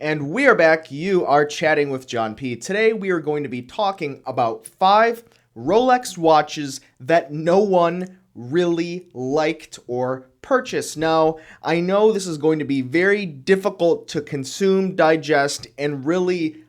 And we are back. You are chatting with John P. Today we are going to be talking about 5 Rolex watches that no one really liked or purchased. Now, I know this is going to be very difficult to consume, digest, and really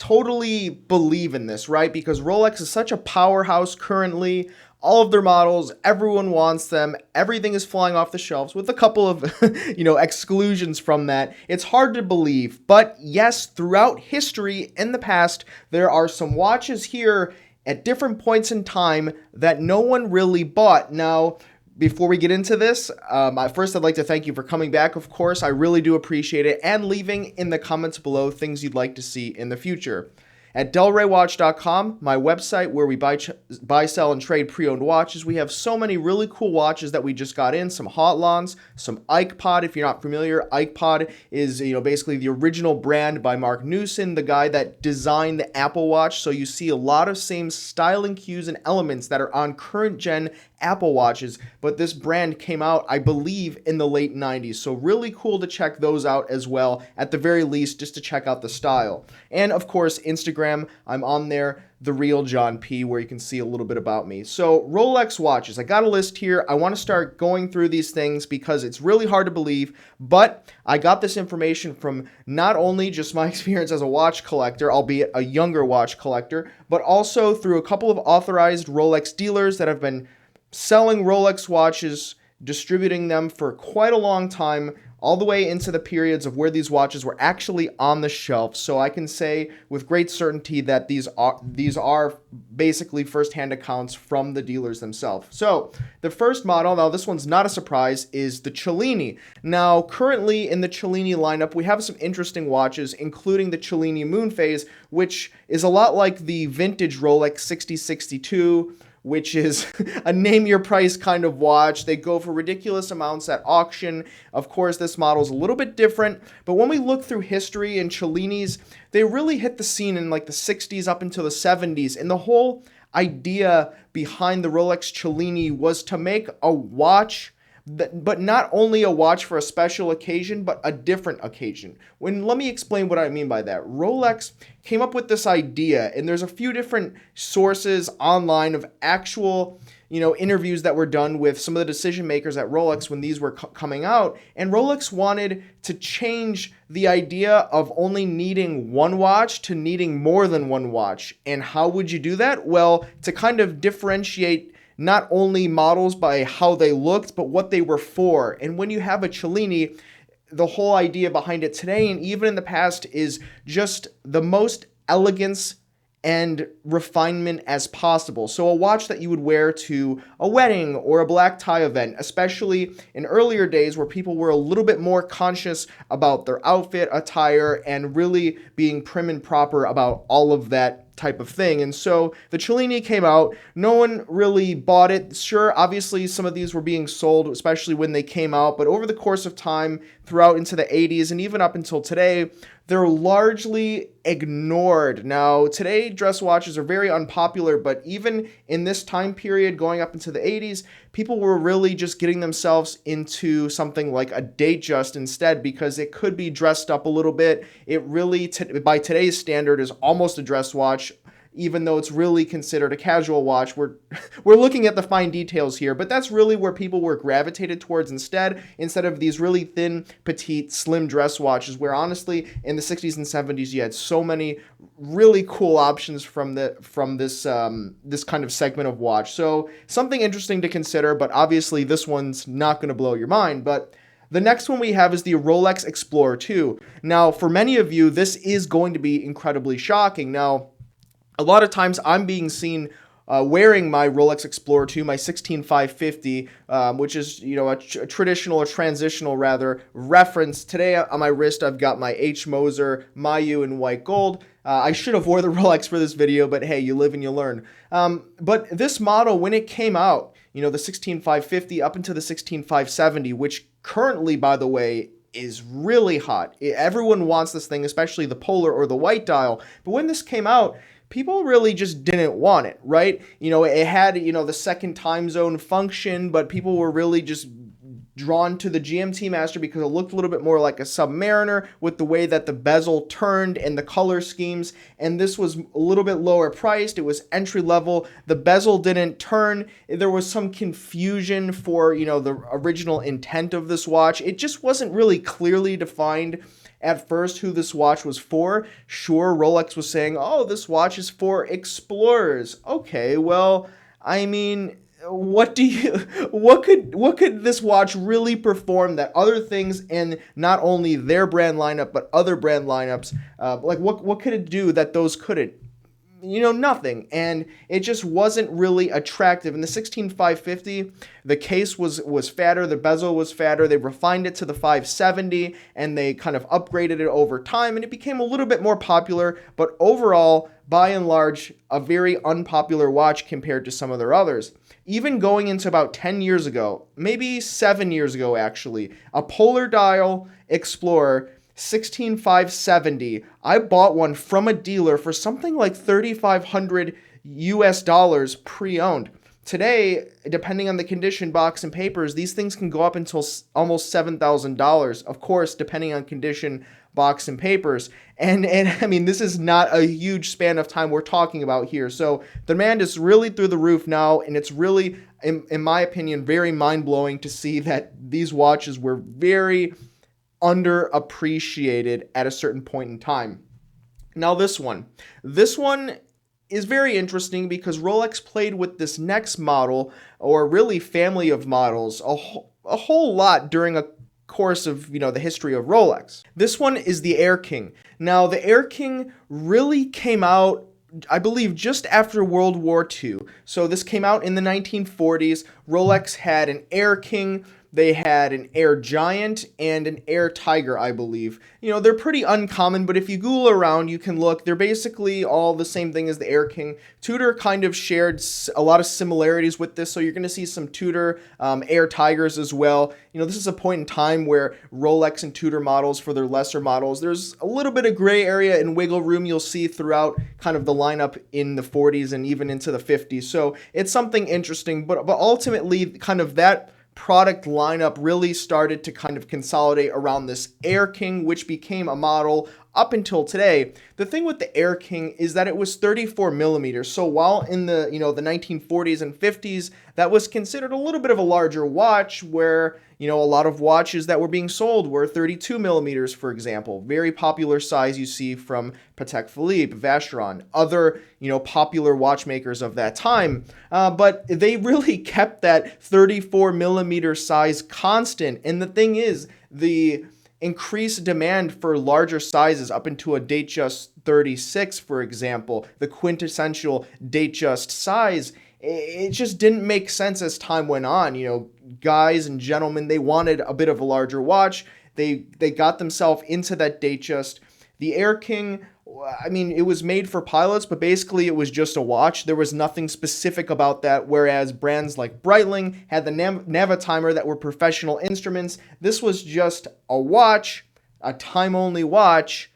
totally believe in this, right? Because Rolex is such a powerhouse currently. All of their models, everyone wants them. Everything is flying off the shelves with a couple of, exclusions from that. It's hard to believe, but yes, throughout history in the past, there are some watches here at different points in time that no one really bought. Now, before we get into this, first I'd like to thank you for coming back, of course. I really do appreciate it, and leaving in the comments below things you'd like to see in the future. At delraywatch.com, my website where we buy, sell, and trade pre-owned watches, we have so many really cool watches that we just got in. Some Hotlons, some IkePod. If you're not familiar, IkePod is basically the original brand by Mark Newson, the guy that designed the Apple Watch. So you see a lot of same styling cues and elements that are on current gen Apple Watches, but this brand came out, I believe, in the late 90s. So really cool to check those out as well, at the very least, just to check out the style. And of course, Instagram, I'm on there, The Real John P, where you can see a little bit about me. So Rolex watches, I got a list here. I want to start going through these things because it's really hard to believe, but I got this information from not only just my experience as a watch collector, albeit a younger watch collector, but also through a couple of authorized Rolex dealers that have been selling Rolex watches, distributing them for quite a long time, all the way into the periods of where these watches were actually on the shelf. So I can say with great certainty that these are basically first-hand accounts from the dealers themselves. So the first model, now this one's not a surprise, is the Cellini. Now currently in the Cellini lineup, we have some interesting watches, including the Cellini Moonphase, which is a lot like the vintage Rolex 6062, which is a name your price kind of watch. They go for ridiculous amounts at auction. Of course, this model is a little bit different, but when we look through history and Cellinis, they really hit the scene in like the 60s up until the 70s. And the whole idea behind the Rolex Cellini was to make a watch but not only a watch for a special occasion, but a different occasion. Let me explain what I mean by that. Rolex came up with this idea, and there's a few different sources online of actual, interviews that were done with some of the decision makers at Rolex when these were coming out. And Rolex wanted to change the idea of only needing one watch to needing more than one watch. And how would you do that? Well, to kind of differentiate not only models by how they looked, but what they were for. And when you have a Cellini, the whole idea behind it today and even in the past is just the most elegance and refinement as possible. So a watch that you would wear to a wedding or a black tie event, especially in earlier days where people were a little bit more conscious about their outfit, attire, and really being prim and proper about all of that type of thing. And so the Cellini came out, no one really bought it. Sure, obviously some of these were being sold, especially when they came out, but over the course of time, throughout into the 80s and even up until today, they're largely ignored. Now, today dress watches are very unpopular, but even in this time period going up into the 80s, people were really just getting themselves into something like a Datejust instead because it could be dressed up a little bit. It really, by today's standard, is almost a dress watch, even though it's really considered a casual watch. We're looking at the fine details here, but that's really where people were gravitated towards instead of these really thin, petite, slim dress watches, where honestly, in the 60s and 70s, you had so many really cool options from this kind of segment of watch. So something interesting to consider, but obviously this one's not going to blow your mind. But the next one we have is the Rolex Explorer 2. Now, for many of you, this is going to be incredibly shocking. Now, a lot of times I'm being seen wearing my Rolex Explorer 2, my 16550, which is a traditional or transitional rather reference. Today on my wrist I've got my H. Moser Mayu in white gold. I should have wore the Rolex for this video, but hey, you live and you learn. But this model, when it came out, the 16550 up into the 16570, which currently, by the way, is really hot. Everyone wants this thing, especially the polar or the white dial. But when this came out, people really just didn't want it, right? It had, the second time zone function, but people were really just drawn to the GMT Master because it looked a little bit more like a Submariner with the way that the bezel turned and the color schemes. And this was a little bit lower priced. It was entry level. The bezel didn't turn. There was some confusion for, the original intent of this watch. It just wasn't really clearly defined at first who this watch was for. Sure, Rolex was saying, oh, this watch is for explorers. Okay, well, I mean, what could this watch really perform that other things in not only their brand lineup but other brand lineups, like what could it do that those couldn't? Nothing. And it just wasn't really attractive. In the 16550, the case was fatter, the bezel was fatter. They refined it to the 570 and they kind of upgraded it over time and it became a little bit more popular, but overall, by and large, a very unpopular watch compared to some of their others. Even going into about 10 years ago, maybe 7 years ago actually, a polar dial Explorer 16570. I bought one from a dealer for something like $3,500 US pre-owned. Today, depending on the condition, box, and papers, these things can go up until almost $7,000. Of course, depending on condition, box, and papers. And I mean, this is not a huge span of time we're talking about here. So the demand is really through the roof now, and it's really, in my opinion, very mind-blowing to see that these watches were very underappreciated at a certain point in time. Now this one is very interesting because Rolex played with this next model, or really family of models, a whole lot during a course of the history of Rolex. This one is the Heir King. Now the Heir King really came out, I believe, just after World War II. So this came out in the 1940s. Rolex had an Heir King. They had an Heir Giant and an Heir Tiger, I believe. They're pretty uncommon, but if you Google around, you can look. They're basically all the same thing as the Heir King. Tudor kind of shared a lot of similarities with this, so you're going to see some Tudor Heir Tigers as well. This is a point in time where Rolex and Tudor models, for their lesser models, there's a little bit of gray area and wiggle room you'll see throughout kind of the lineup in the 40s and even into the 50s. So it's something interesting, but ultimately kind of that product lineup really started to kind of consolidate around this Heir King, which became a model up until today. The thing with the Heir King is that it was 34 millimeters. So while in the the 1940s and 50s, that was considered a little bit of a larger watch, where a lot of watches that were being sold were 32 millimeters, for example. Very popular size you see from Patek Philippe, Vacheron, other popular watchmakers of that time. But they really kept that 34 millimeter size constant. And the thing is, the increased demand for larger sizes up into a Datejust 36, for example, the quintessential Datejust size, it just didn't make sense as time went on. Guys and gentlemen, they wanted a bit of a larger watch. They got themselves into that Datejust. The Heir King, I mean, it was made for pilots, but basically it was just a watch. There was nothing specific about that, whereas brands like Breitling had the Navitimer that were professional instruments. This was just a watch, a time-only watch.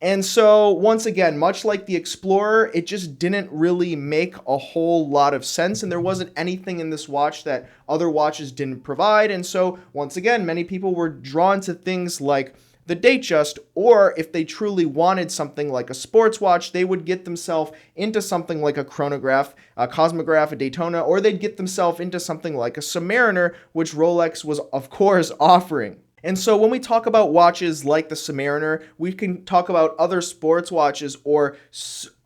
And so, once again, much like the Explorer, it just didn't really make a whole lot of sense, and there wasn't anything in this watch that other watches didn't provide. And so, once again, many people were drawn to things like the Datejust, or if they truly wanted something like a sports watch, they would get themselves into something like a chronograph, a cosmograph, a Daytona, or they'd get themselves into something like a Submariner, which Rolex was, of course, offering. And so when we talk about watches like the Submariner, we can talk about other sports watches, or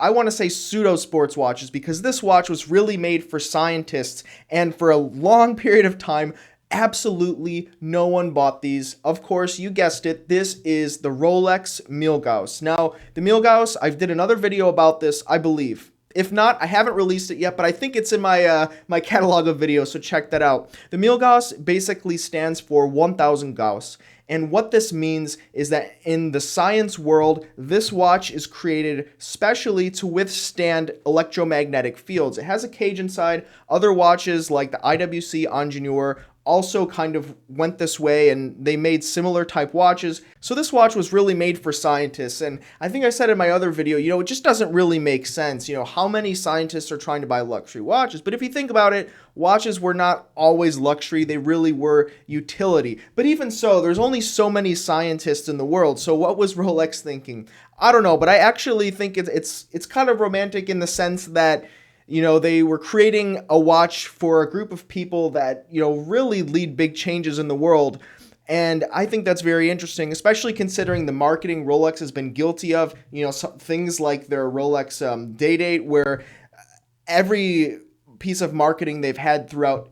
I want to say pseudo sports watches, because this watch was really made for scientists, and for a long period of time, absolutely no one bought these. Of course, you guessed it, this is the Rolex Mille Gauss. Now, the Mille Gauss, I did another video about this, I believe. If not, I haven't released it yet, but I think it's in my my catalog of videos, so check that out. The Mille Gauss basically stands for 1000 Gauss. And what this means is that in the science world, this watch is created specially to withstand electromagnetic fields. It has a cage inside. Other watches like the IWC Ingenieur also kind of went this way, and they made similar type watches. So this watch was really made for scientists, and I think I said in my other video, it just doesn't really make sense, how many scientists are trying to buy luxury watches. But if you think about it, watches were not always luxury, they really were utility. But even so, there's only so many scientists in the world, so what was Rolex thinking? I don't know, but I actually think it's kind of romantic in the sense that they were creating a watch for a group of people that, really lead big changes in the world. And I think that's very interesting, especially considering the marketing Rolex has been guilty of, things like their Rolex Day-Date, where every piece of marketing they've had throughout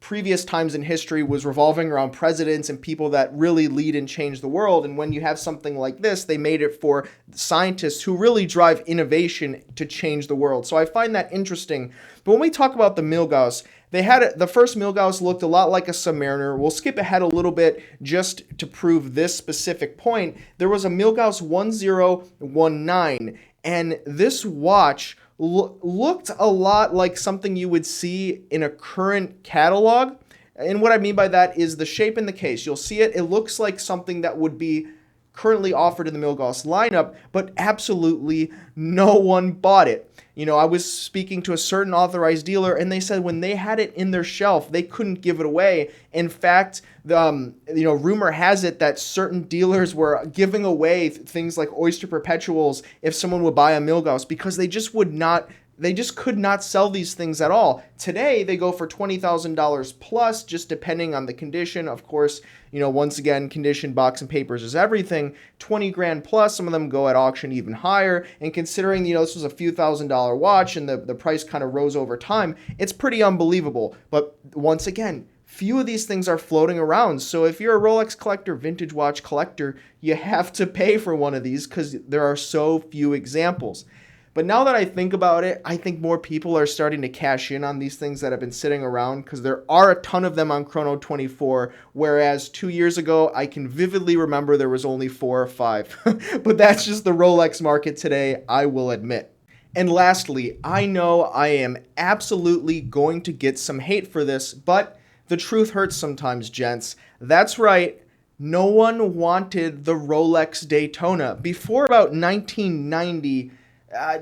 previous times in history was revolving around presidents and people that really lead and change the world. And when you have something like this, they made it for scientists who really drive innovation to change the world. So I find that interesting. But when we talk about the Mille Gauss, the first Mille Gauss looked a lot like a Submariner. We'll skip ahead a little bit just to prove this specific point. There was a Mille Gauss 1019, and this watch looked a lot like something you would see in a current catalog. And what I mean by that is the shape in the case. You'll see it. It looks like something that would be currently offered in the Mille Gauss lineup, but absolutely no one bought it. I was speaking to a certain authorized dealer, and they said when they had it in their shelf, they couldn't give it away. In fact, rumor has it that certain dealers were giving away things like Oyster Perpetuals if someone would buy a Mille Gauss, because they just could not sell these things at all. Today, they go for $20,000 plus, just depending on the condition. Of course, once again, condition, box, and papers is everything. 20 grand plus, some of them go at auction even higher. And considering, this was a few $1,000 watch and the price kind of rose over time, it's pretty unbelievable. But once again, few of these things are floating around. So if you're a Rolex collector, vintage watch collector, you have to pay for one of these because there are so few examples. But now that I think about it, I think more people are starting to cash in on these things that have been sitting around, because there are a ton of them on Chrono 24, whereas 2 years ago, I can vividly remember there was only 4 or 5. But that's just the Rolex market today, I will admit. And lastly, I know I am absolutely going to get some hate for this, but the truth hurts sometimes, gents. That's right. No one wanted the Rolex Daytona. Before about 1990,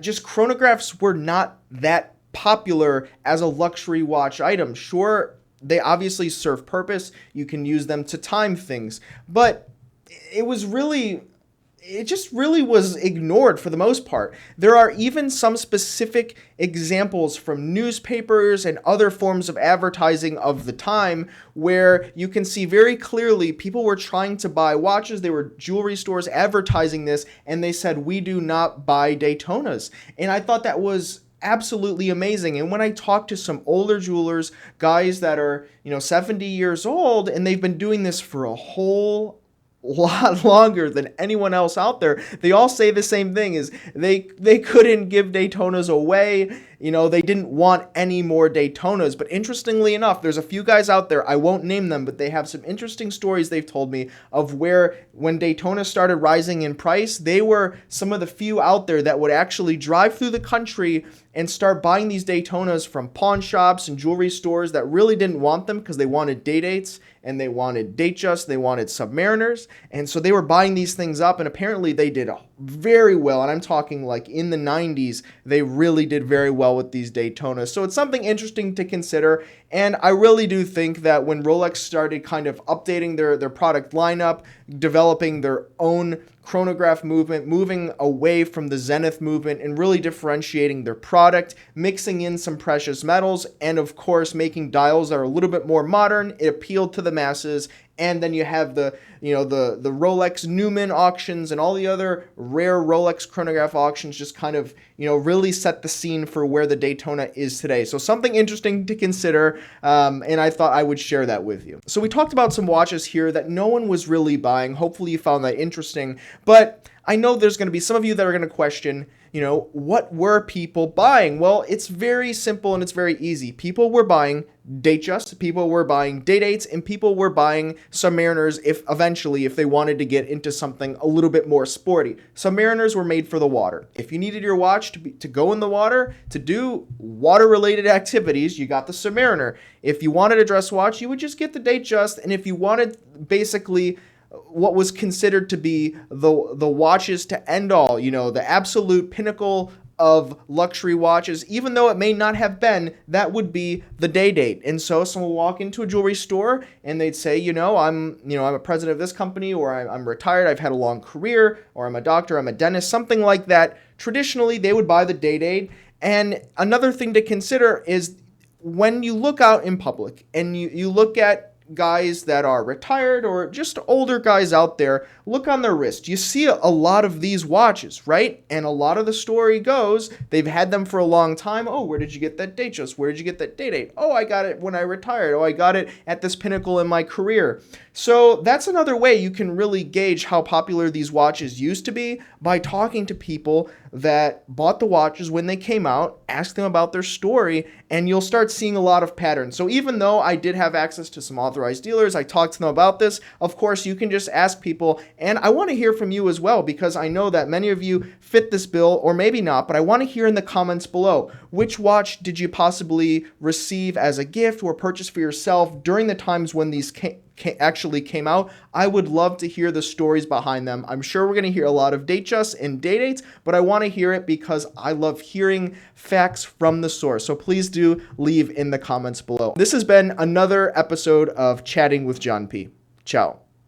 just chronographs were not that popular as a luxury watch item. Sure, they obviously serve purpose. You can use them to time things, but it just really was ignored for the most part. There are even some specific examples from newspapers and other forms of advertising of the time where you can see very clearly people were trying to buy watches. They were jewelry stores advertising this, and they said, "We do not buy Daytonas." And I thought that was absolutely amazing. And when I talk to some older jewelers, guys that are, 70 years old, and they've been doing this for a whole lot longer than anyone else out there, they all say the same thing, is they couldn't give Daytonas away. They didn't want any more Daytonas. But interestingly enough, there's a few guys out there, I won't name them, but they have some interesting stories they've told me of where when Daytona started rising in price, they were some of the few out there that would actually drive through the country and start buying these Daytonas from pawn shops and jewelry stores that really didn't want them because they wanted Day-Dates and they wanted Datejust, they wanted Submariners. And so they were buying these things up, and apparently they did very well. And I'm talking like in the 90s, they really did very well with these Daytonas. So it's something interesting to consider. And I really do think that when Rolex started kind of updating their product lineup, developing their own chronograph movement, moving away from the Zenith movement, and really differentiating their product, mixing in some precious metals, and of course making dials that are a little bit more modern, it appealed to the masses. And then you have the Rolex Newman auctions and all the other rare Rolex chronograph auctions just kind of, really set the scene for where the Daytona is today. So something interesting to consider, and I thought I would share that with you. So we talked about some watches here that no one was really buying. Hopefully you found that interesting. But I know there's going to be some of you that are going to question, what were people buying? Well, it's very simple and it's very easy. People were buying Datejust, people were buying Day-Dates, and people were buying Submariners if they wanted to get into something a little bit more sporty. Submariners were made for the water. If you needed your watch to go in the water, to do water-related activities, you got the Submariner. If you wanted a dress watch, you would just get the Datejust, and if you wanted basically what was considered to be the watches to end all, the absolute pinnacle of luxury watches, even though it may not have been, that would be the Day-Date. And so someone will walk into a jewelry store and they'd say, I'm a president of this company, or I'm retired, I've had a long career, or I'm a doctor, I'm a dentist, something like that. Traditionally, they would buy the Day-Date. And another thing to consider is when you look out in public and you look at guys that are retired or just older guys out there, look on their wrist. You see a lot of these watches, right? And a lot of the story goes, they've had them for a long time. Oh, where did you get that Datejust? Where did you get that Day-Date? Oh, I got it when I retired. Oh, I got it at this pinnacle in my career. So that's another way you can really gauge how popular these watches used to be, by talking to people that bought the watches when they came out, ask them about their story, and you'll start seeing a lot of patterns. So even though I did have access to some authorized dealers, I talked to them about this, of course you can just ask people, and I want to hear from you as well, because I know that many of you fit this bill, or maybe not, but I want to hear in the comments below, which watch did you possibly receive as a gift or purchase for yourself during the times when these actually came out? I would love to hear the stories behind them. I'm sure we're going to hear a lot of Datejusts and Day-Dates, but I want to hear it because I love hearing facts from the source. So please do leave in the comments below. This has been another episode of Chatting with John P. Ciao.